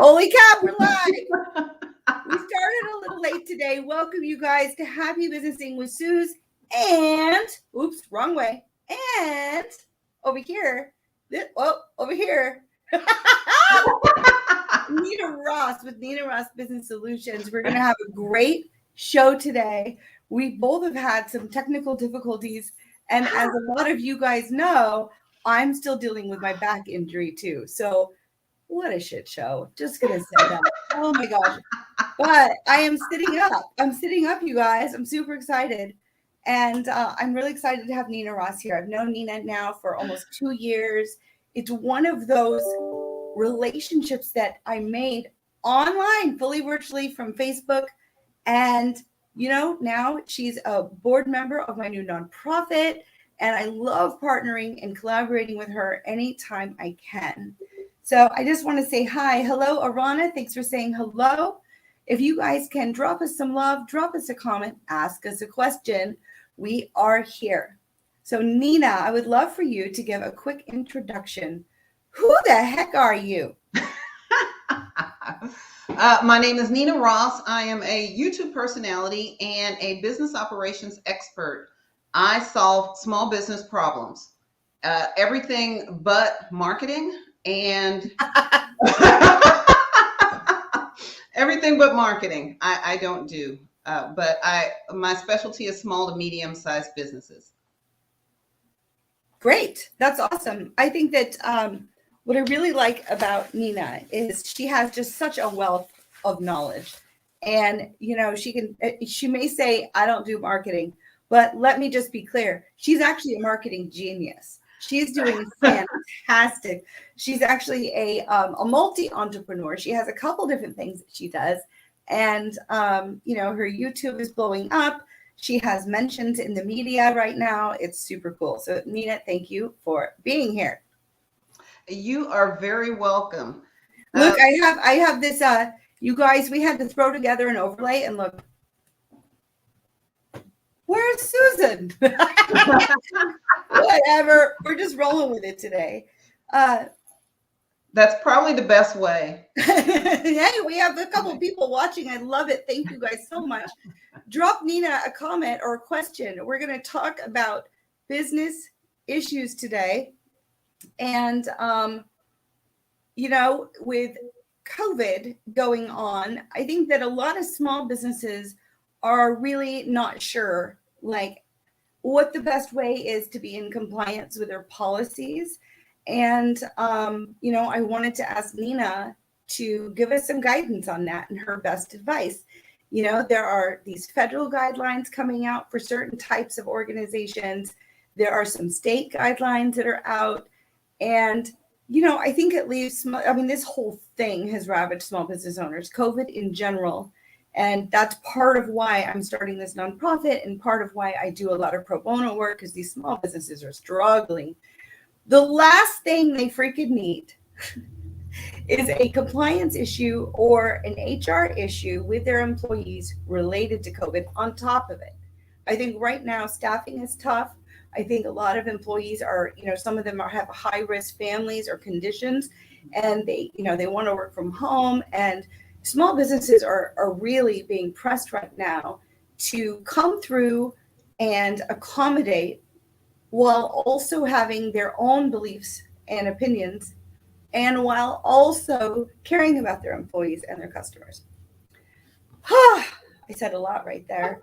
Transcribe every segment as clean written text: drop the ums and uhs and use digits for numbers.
Holy cow, we're live. We started a little late today. Welcome you guys to Happy Businessing with Suze and, oops, wrong way. And over here, over here, Nina Ross with Nina Ross Business Solutions. We're going to have a great show today. We both have had some technical difficulties. And as a lot of you guys know, I'm still dealing with my back injury too. So what a shit show. Just going to say that. Oh my gosh. But I am sitting up. I'm sitting up, you guys. I'm super excited. And I'm really excited to have Nina Ross here. I've known Nina now for almost 2 years. It's one of those relationships that I made online, fully virtually from Facebook. And, you know, now she's a board member of my new nonprofit. And I love partnering and collaborating with her anytime I can. So I just want to say hi. Hello, Arana. Thanks for saying hello. If you guys can drop us some love, drop us a comment, ask us a question. We are here. So Nina, I would love for you to give a quick introduction. Who the heck are you? My name is Nina Ross. I am a YouTube personality and a business operations expert. I solve small business problems, everything but marketing and everything but marketing. I don't do, but my specialty is small to medium-sized businesses. Great. That's awesome. I think that what I really like about Nina is she has just such a wealth of knowledge. And, you know, she may say, I don't do marketing, but let me just be clear. She's actually a marketing genius. She's doing fantastic. She's actually a multi-entrepreneur. She has a couple different things that she does. And, you know, her YouTube is blowing up. She has mentions in the media right now. It's super cool. So Nina, thank you for being here. You are very welcome. Look, I have this, you guys, we had to throw together an overlay and look. Where's Susan? Whatever. We're just rolling with it today. That's probably the best way. Hey, we have a couple people watching. I love it. Thank you guys so much. Drop Nina a comment or a question. We're going to talk about business issues today. And, you know, with COVID going on, I think that a lot of small businesses are really not sure, like, what the best way is to be in compliance with their policies. And, you know, I wanted to ask Nina to give us some guidance on that and her best advice. You know, there are these federal guidelines coming out for certain types of organizations. There are some state guidelines that are out. And, you know, I think it leaves, I mean, this whole thing has ravaged small business owners, COVID in general. And that's part of why I'm starting this nonprofit and part of why I do a lot of pro bono work, because these small businesses are struggling. The last thing they freaking need is a compliance issue or an HR issue with their employees related to COVID on top of it. I think right now staffing is tough. I think a lot of employees are, you know, some of them have high risk families or conditions, and they, you know, they want to work from home. And small businesses are really being pressed right now to come through and accommodate while also having their own beliefs and opinions, and while also caring about their employees and their customers. I said a lot right there.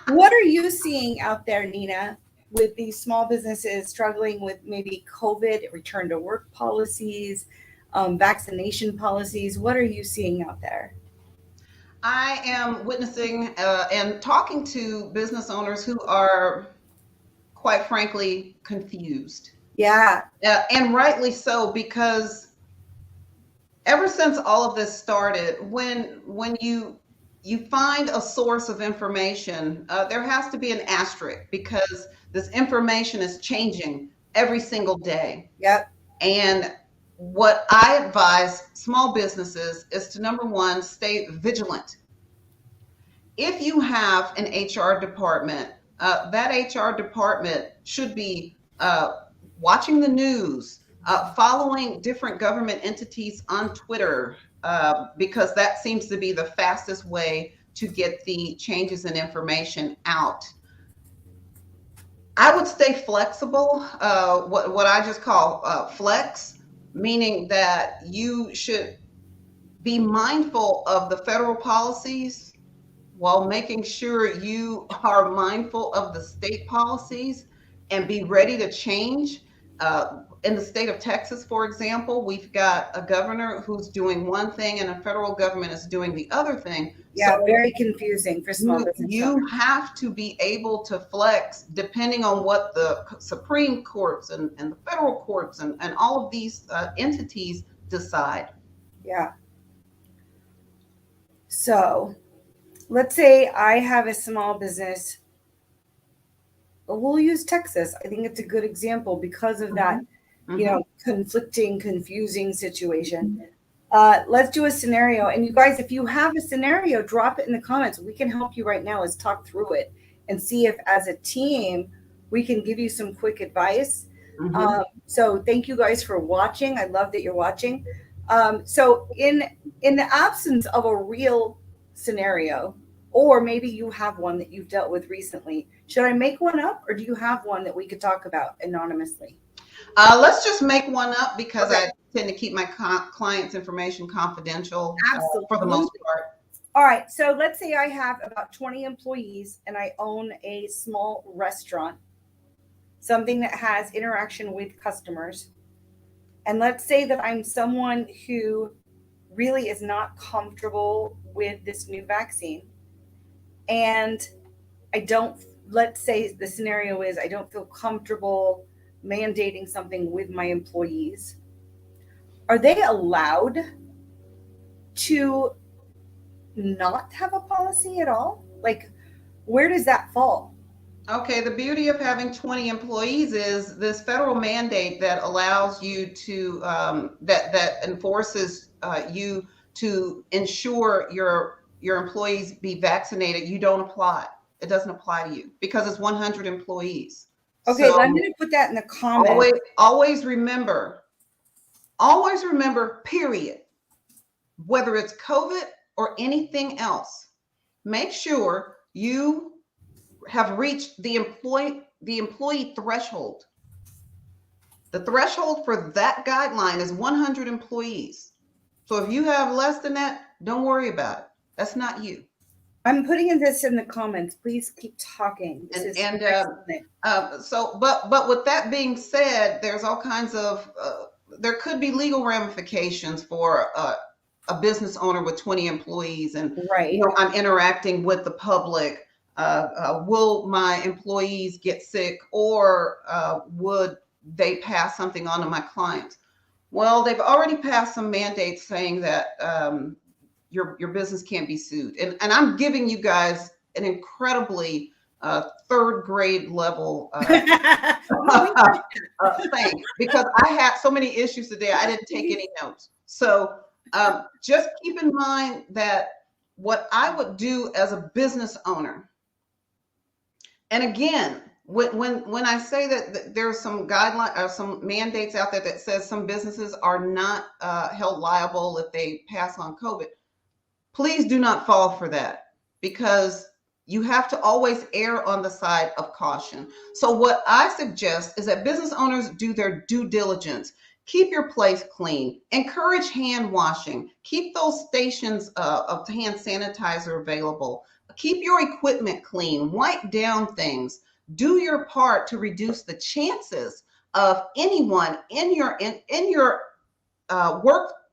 What are you seeing out there, Nina, with these small businesses struggling with maybe COVID, return to work policies, vaccination policies? What are you seeing out there? I am witnessing and talking to business owners who are, quite frankly, confused. Yeah. And rightly so, because ever since all of this started, when you find a source of information, there has to be an asterisk, because this information is changing every single day. Yep. And what I advise small businesses is to, number one, stay vigilant. If you have an HR department, that HR department should be watching the news, following different government entities on Twitter, because that seems to be the fastest way to get the changes in information out. I would stay flexible, what I just call flex, meaning that you should be mindful of the federal policies while making sure you are mindful of the state policies and be ready to change. In the state of Texas, for example, we've got a governor who's doing one thing and a federal government is doing the other thing. Yeah, So very confusing for small business you owners. have to be able to flex depending on what the Supreme Courts and the federal courts and all of these entities decide. Yeah. So let's say I have a small business. We'll use Texas. I think it's a good example because of that, conflicting, confusing situation. Let's do a scenario. And you guys, if you have a scenario, drop it in the comments. We can help you right now. Let's talk through it and see if as a team, we can give you some quick advice. So thank you guys for watching. I love that you're watching. So in the absence of a real scenario, or maybe you have one that you've dealt with recently, should I make one up, or do you have one that we could talk about anonymously? Let's just make one up because Okay. I tend to keep my clients' information confidential for the Absolutely. most part. All right. So let's say I have about 20 employees and I own a small restaurant, something that has interaction with customers. And let's say that I'm someone who really is not comfortable with this new vaccine. And let's say the scenario is I don't feel comfortable mandating something with my employees. Are they allowed to not have a policy at all? Like, where does that fall? Okay, the beauty of having 20 employees is this federal mandate that allows you to, that enforces you to ensure your employees be vaccinated. You don't apply. It doesn't apply to you because it's 100 employees. Okay, So I'm going to put that in the comments. always remember, period, whether it's COVID or anything else, make sure you have reached the employee threshold. The threshold for that guideline is 100 employees. So if you have less than that, don't worry about it. That's not you. I'm putting this in the comments. Please keep talking. But with that being said, there's all kinds of there could be legal ramifications for a business owner with 20 employees, and right. I'm interacting with the public. Will my employees get sick, or would they pass something on to my clients? Well, they've already passed some mandates saying that your business can't be sued. And I'm giving you guys an incredibly third grade level thing, because I had so many issues today. I didn't take any notes. So just keep in mind that what I would do as a business owner, and again, when I say that there's some guidelines or some mandates out there that says some businesses are not held liable if they pass on COVID, please do not fall for that, because you have to always err on the side of caution. So what I suggest is that business owners do their due diligence. Keep your place clean. Encourage hand washing. Keep those stations of hand sanitizer available. Keep your equipment clean. Wipe down things. Do your part to reduce the chances of anyone in your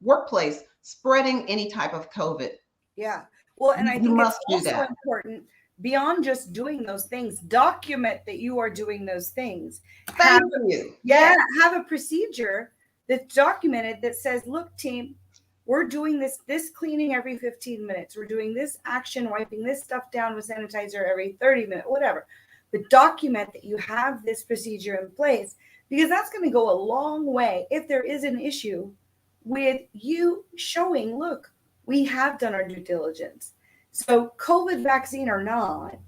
workplace spreading any type of COVID. Yeah. Well, and I think it's also important, beyond just doing those things, document that you are doing those things. Thank you. Yeah. Have a procedure that's documented that says, look, team, we're doing this cleaning every 15 minutes. We're doing this action, wiping this stuff down with sanitizer every 30 minutes, whatever. But document that you have this procedure in place, because that's going to go a long way if there is an issue with you showing, look, we have done our due diligence. So COVID vaccine or not,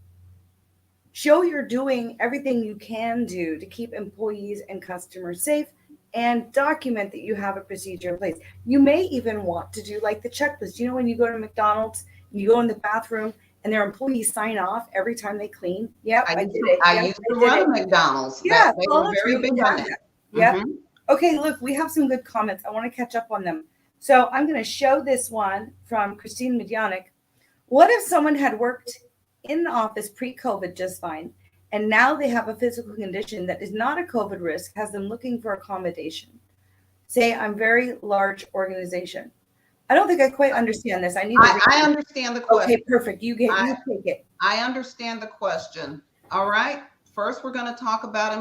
show you're doing everything you can do to keep employees and customers safe and document that you have a procedure in place. You may even want to do like the checklist. You know, when you go to McDonald's, you go in the bathroom and their employees sign off every time they clean. Yep, I did it. I Yep, used I to did run it. a McDonald's. Yeah, They were follow very through. big We on have that. Yep. Mhm. Okay, look, we have some good comments. I want to catch up on them. So I'm going to show this one from Christine Medyanik. What if someone had worked in the office pre-COVID just fine, and now they have a physical condition that is not a COVID risk, has them looking for accommodation? Say, I'm very large organization. I don't think I quite understand this. I need to read. I understand the question. Okay, perfect. You take it. I understand the question. All right. First, we're going to talk about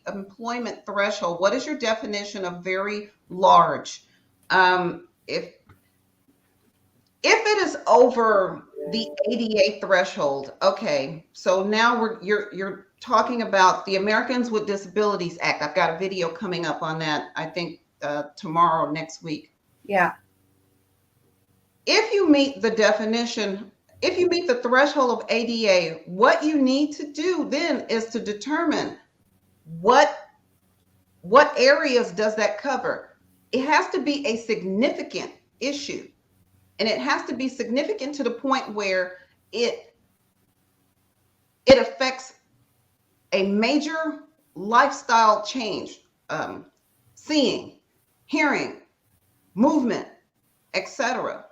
employment threshold. What is your definition of very large? If it is over the ADA threshold, okay. So now you're talking about the Americans with Disabilities Act. I've got a video coming up on that. I think tomorrow, next week. Yeah. If you meet the definition, if you meet the threshold of ADA, what you need to do then is to determine what areas does that cover. It has to be a significant issue, and it has to be significant to the point where it affects a major lifestyle change, seeing, hearing, movement, etc.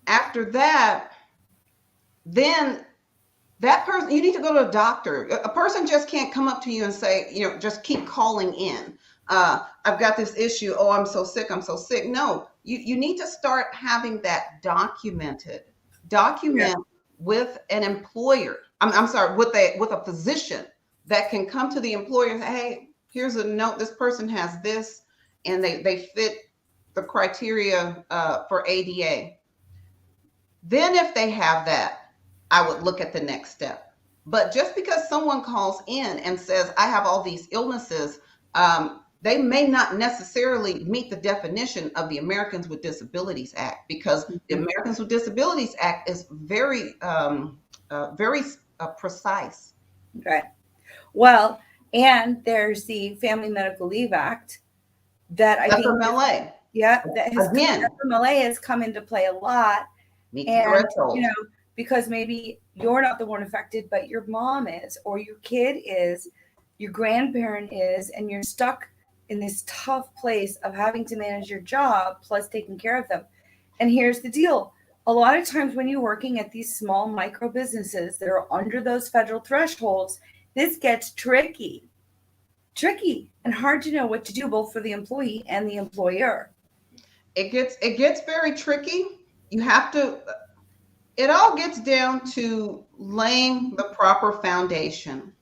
After that, then that person, you need to go to a doctor. A person just can't come up to you and say, just keep calling in. I've got this issue. Oh, I'm so sick. I'm so sick. No, you need to start having that documented. Document with an employer. I'm sorry, with a physician that can come to the employer and say, hey, here's a note. This person has this, and they fit the criteria for ADA. Then if they have that, I would look at the next step. But just because someone calls in and says, I have all these illnesses, they may not necessarily meet the definition of the Americans with Disabilities Act, because the Americans with Disabilities Act is very precise. Okay. Well, and there's the Family Medical Leave Act that I think FMLA. FMLA has come into play a lot. Meet the threshold. Because maybe you're not the one affected, but your mom is, or your kid is, your grandparent is, and you're stuck in this tough place of having to manage your job plus taking care of them. And here's the deal. A lot of times when you're working at these small micro businesses that are under those federal thresholds, this gets tricky and hard to know what to do both for the employee and the employer. It gets very tricky. You have to, it all gets down to laying the proper foundation.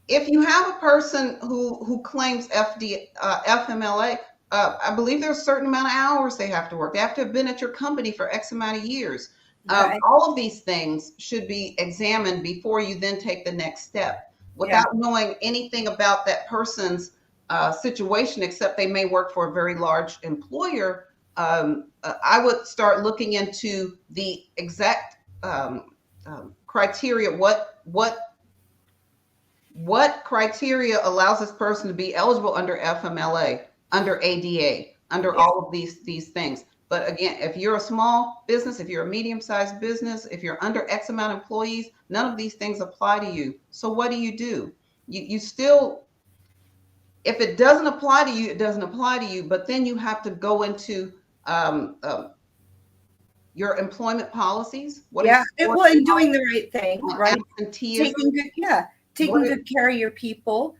If you have a person who claims FMLA, I believe there's a certain amount of hours they have to work. They have to have been at your company for X amount of years. Okay. All of these things should be examined before you then take the next step. Without knowing anything about that person's situation, except they may work for a very large employer, I would start looking into the exact criteria. What criteria allows this person to be eligible under FMLA, under ADA, under all of these things. But again, if you're a small business, if you're a medium-sized business, if you're under X amount of employees, none of these things apply to you. So what do? You still, if it doesn't apply to you, it doesn't apply to you. But then you have to go into your employment policies. And doing the right thing, right? Taking good care of your people,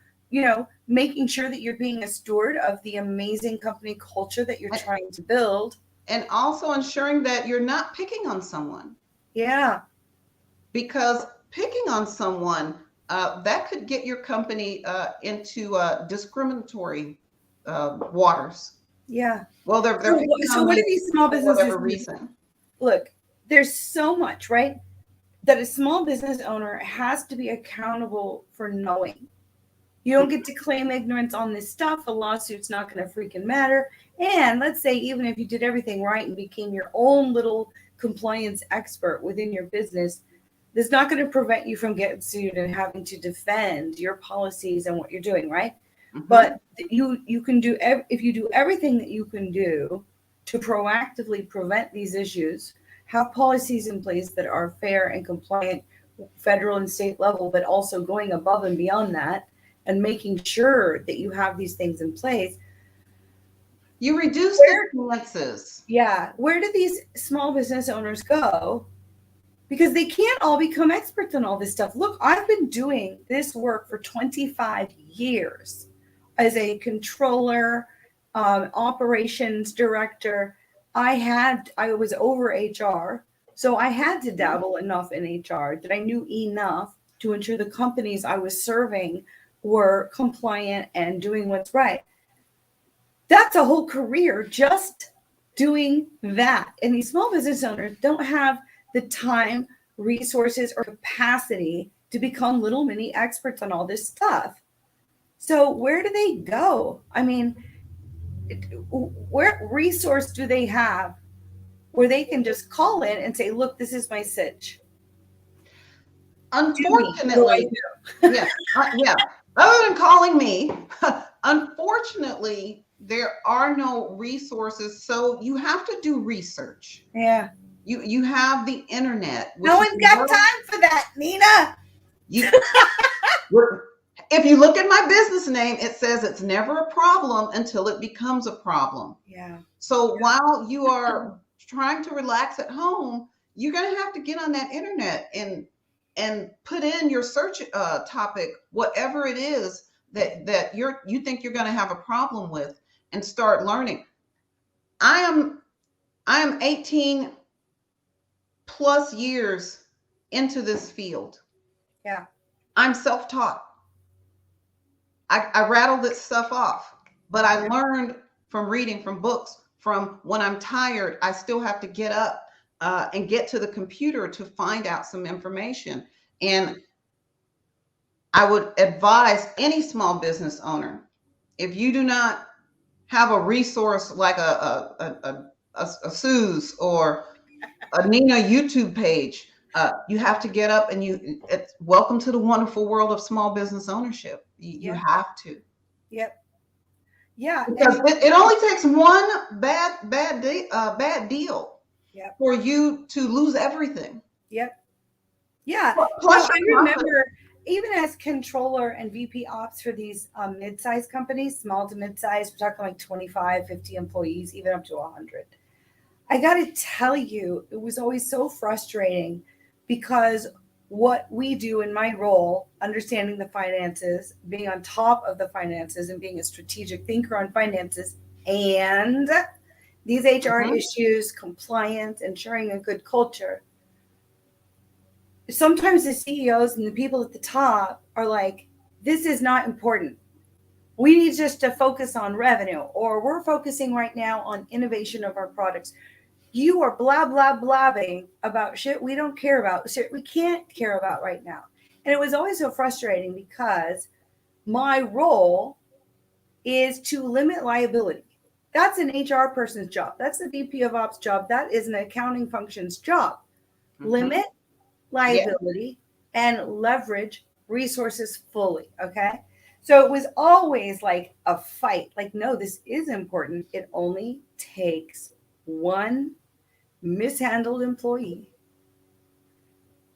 making sure that you're being a steward of the amazing company culture that you're trying to build. And also ensuring that you're not picking on someone. Yeah. Because picking on someone, that could get your company into discriminatory waters. Yeah. Well, they're so what are these small businesses? For whatever reason. Look, there's so much, right, that a small business owner has to be accountable for knowing. You don't get to claim ignorance on this stuff. A lawsuit's not going to freaking matter. And let's say even if you did everything right and became your own little compliance expert within your business, that's not going to prevent you from getting sued and having to defend your policies and what you're doing, right? But you can do, if you do everything that you can do to proactively prevent these issues, have policies in place that are fair and compliant, federal and state level, but also going above and beyond that and making sure that you have these things in place. You reduce the chances. Yeah. Where do these small business owners go? Because they can't all become experts on all this stuff. Look, I've been doing this work for 25 years as a controller, operations director. I was over HR, so I had to dabble enough in HR that I knew enough to ensure the companies I was serving were compliant and doing what's right. That's a whole career just doing that. And these small business owners don't have the time, resources, or capacity to become little mini experts on all this stuff. So where do they go? I mean, where resource do they have where they can just call in and say, look, this is my sitch? Unfortunately, yeah, yeah. Other than calling me, unfortunately, there are no resources. So you have to do research. Yeah. You have the internet. No one's got time for that, Nina. If you look at my business name, it says it's never a problem until it becomes a problem. Yeah. So while you are trying to relax at home, you're going to have to get on that internet and put in your search topic, whatever it is that you think you're going to have a problem with, and start learning. I am 18 plus years into this field. Yeah. I'm self-taught. I rattled this stuff off, but I learned from reading, from books, from when I'm tired, I still have to get up and get to the computer to find out some information. And I would advise any small business owner, if you do not have a resource like a Suze or a Nina YouTube page, you have to get up and it's welcome to the wonderful world of small business ownership. You have to. Yep. Yeah. Because it only takes one bad deal for you to lose everything. Yep. Yeah. Plus, I remember even as controller and VP ops for these mid-sized companies, small to mid-sized, we're talking like 25, 50 employees, even up to 100. I got to tell you, it was always so frustrating because what we do in my role, understanding the finances, being on top of the finances and being a strategic thinker on finances and these HR issues, compliance, ensuring a good culture. Sometimes the CEOs and the people at the top are like, this is not important. We need just to focus on revenue, or we're focusing right now on innovation of our products. You are blah, blah, blabbing about shit we don't care about, shit we can't care about right now. And it was always so frustrating because my role is to limit liability. That's an HR person's job. That's the VP of Ops job. That is an accounting function's job. Limit liability and leverage resources fully. Okay. So it was always like a fight. Like, no, this is important. It only takes one mishandled employee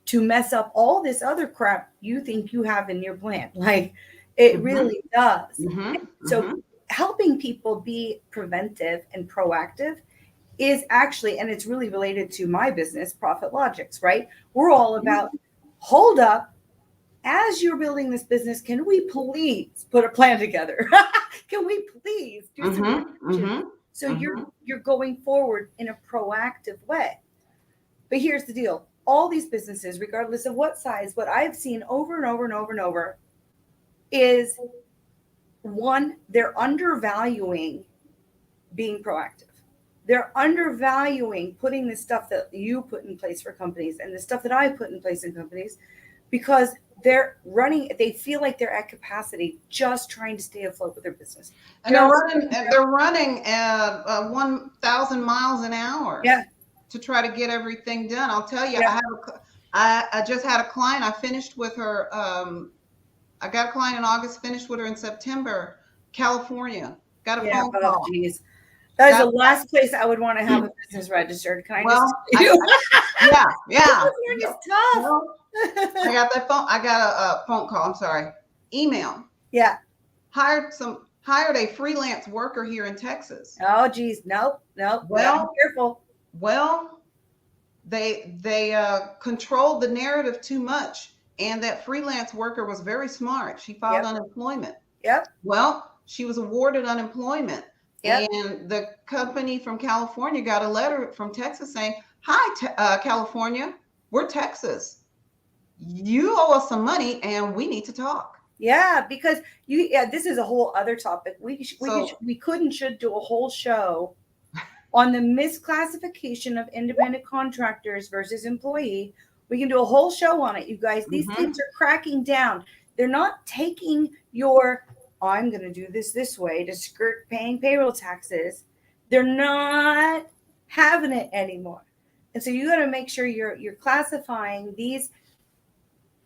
to mess up all this other crap you think you have in your plan. Like it really does. So helping people be preventive and proactive is actually, and it's really related to my business, Profit Logics, right? We're all about, hold up, as you're building this business, can we please put a plan together? Can we please do some so you're going forward in a proactive way? But here's the deal. All these businesses, regardless of what size, what I've seen over and over and over and over is, one, they're undervaluing being proactive. They're undervaluing putting the stuff that you put in place for companies and the stuff that I put in place in companies, because they feel like they're at capacity just trying to stay afloat with their business. And they're running at 1,000 miles an hour to try to get everything done. I'll tell you, I just had a client. I finished with her. I got a client in August, finished with her in September. California. Got a Yeah. phone Oh, call. geez. That is the Got- last place I would want to have a business registered. Can I just Well, tell you? yeah. California's tough. Well, I got that phone. I got a phone call. I'm sorry. Email. Yeah. Hired a freelance worker here in Texas. Oh, geez. Nope. Nope. Well, Be careful. Well, they controlled the narrative too much, and that freelance worker was very smart. She filed Yep. unemployment. Yep. Well, she was awarded unemployment, Yep. and the company from California got a letter from Texas saying, "Hi, California, we're Texas. You owe us some money, and we need to talk." Yeah, because this is a whole other topic. We could and should do a whole show on the misclassification of independent contractors versus employee. We can do a whole show on it, you guys. These states are cracking down. They're not taking your, I'm going to do this way to skirt paying payroll taxes. They're not having it anymore. And so you got to make sure you're classifying these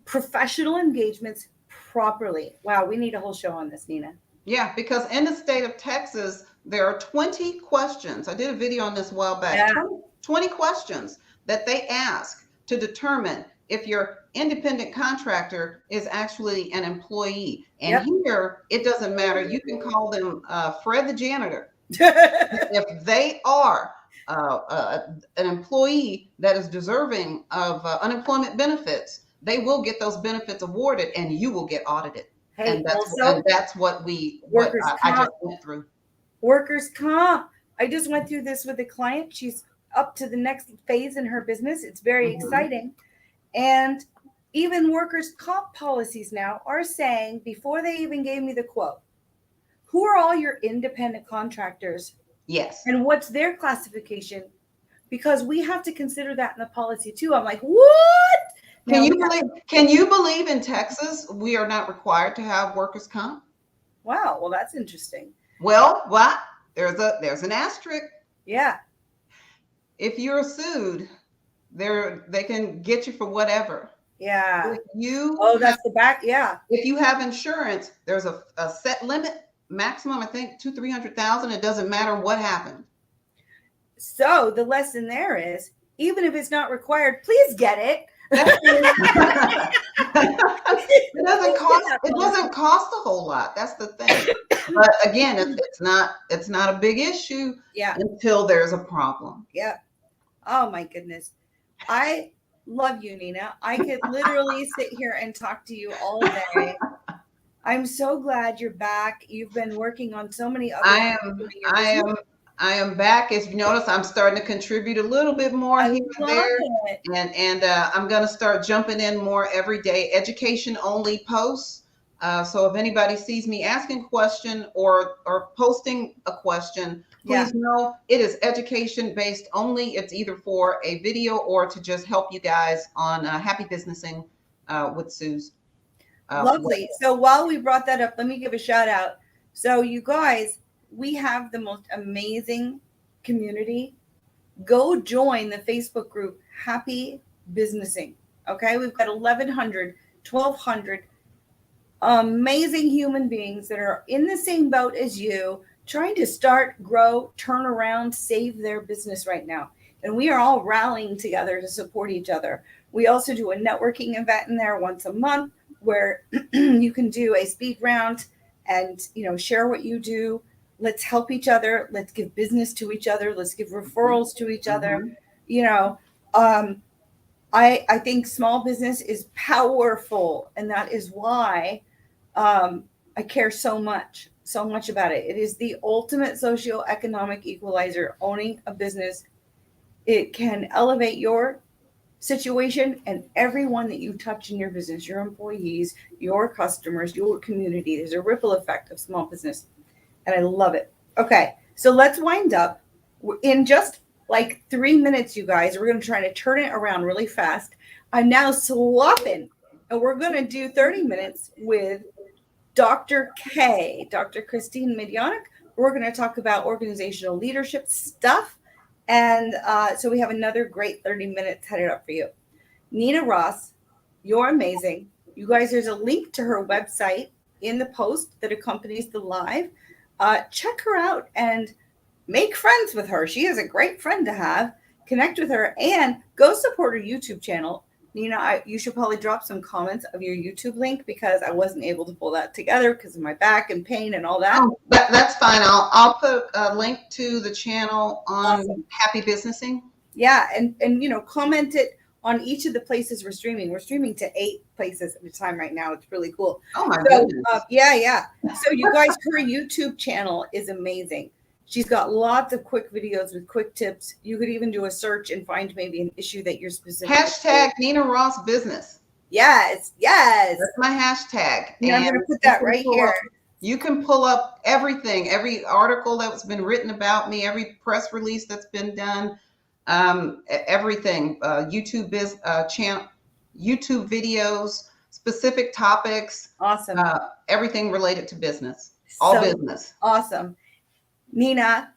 professional engagements properly. Wow, we need a whole show on this, Nina. Yeah, because in the state of Texas, there are 20 questions. I did a video on this a while back. Yeah. 20 questions that they ask to determine if your independent contractor is actually an employee. And here, it doesn't matter. You can call them Fred the janitor. If they are an employee that is deserving of unemployment benefits, they will get those benefits awarded, and you will get audited. Hey, and that's what I just went through. Workers' comp. I just went through this with a client. She's up to the next phase in her business. It's very exciting. And even workers' comp policies now are saying, before they even gave me the quote, who are all your independent contractors? Yes. And what's their classification? Because we have to consider that in the policy too. I'm like, what? Can you believe in Texas we are not required to have workers' comp? Wow, well, that's interesting. Well, what? There's an asterisk. Yeah. If you're sued, they can get you for whatever. Yeah. If that's the back. Yeah. If you have insurance, there's a set limit, maximum, I think, $200,000-$300,000. It doesn't matter what happened. So the lesson there is, even if it's not required, please get it. It doesn't cost a whole lot. That's the thing. But again, it's not a big issue until there's a problem. Yeah. Oh my goodness. I love you, Nina. I could literally sit here and talk to you all day. I'm so glad you're back. You've been working on so many other I am back. As you notice, I'm starting to contribute a little bit more here and there. And I'm going to start jumping in more every day, education only posts. So if anybody sees me asking a question or posting a question, please know it is education based only. It's either for a video or to just help you guys on happy businessing with Sue's. Lovely. So while we brought that up, let me give a shout out. So you guys, we have the most amazing community. Go join the Facebook group, Happy Businessing. Okay. We've got 1,200 amazing human beings that are in the same boat as you, trying to start, grow, turn around, save their business right now. And we are all rallying together to support each other. We also do a networking event in there once a month where you can do a speed round and, share what you do. Let's help each other. Let's give business to each other. Let's give referrals to each other. I think small business is powerful, and that is why I care so much about it. It is the ultimate socioeconomic equalizer. Owning a business, it can elevate your situation and everyone that you touch in your business, your employees, your customers, your community. There's a ripple effect of small business, and I love it. Okay, so let's wind up. In just like 3 minutes, you guys, we're going to try to turn it around really fast. I'm now swapping, and we're going to do 30 minutes with Dr. K, Dr. Christine Medyanik. We're going to talk about organizational leadership stuff. And so we have another great 30 minutes headed up for you. Nina Ross, you're amazing. You guys, there's a link to her website in the post that accompanies the live. check her out and make friends with her. She is a great friend to have. Connect with her and go support her YouTube channel. Nina, you should probably drop some comments of your YouTube link because I wasn't able to pull that together because of my back and pain and all that. Oh, that's fine. I'll put a link to the channel on Awesome. Happy Businessing. Yeah, and comment it on each of the places we're streaming. We're streaming to 8 places at a time right now. It's really cool. Oh my goodness. Yeah. So you guys, her YouTube channel is amazing. She's got lots of quick videos with quick tips. You could even do a search and find maybe an issue that you're specific. Hashtag Nina Ross Business. Yes. That's my hashtag. And I'm going to put that right here. You can pull up everything, every article that's been written about me, every press release that's been done, everything, YouTube channel, YouTube videos, specific topics. Awesome. Everything related to business, all business. Awesome. Nina,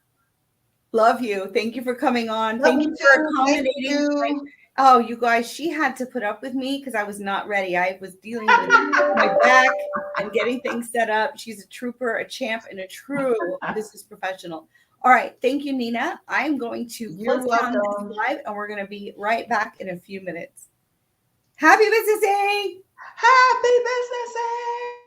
love you. Thank you for coming on. Thank you for accommodating. Oh, you guys, she had to put up with me because I was not ready. I was dealing with my back and getting things set up. She's a trooper, a champ, and a true business professional. All right. Thank you, Nina. I'm going to close down this live, and we're going to be right back in a few minutes. Happy businessing! Happy businessing!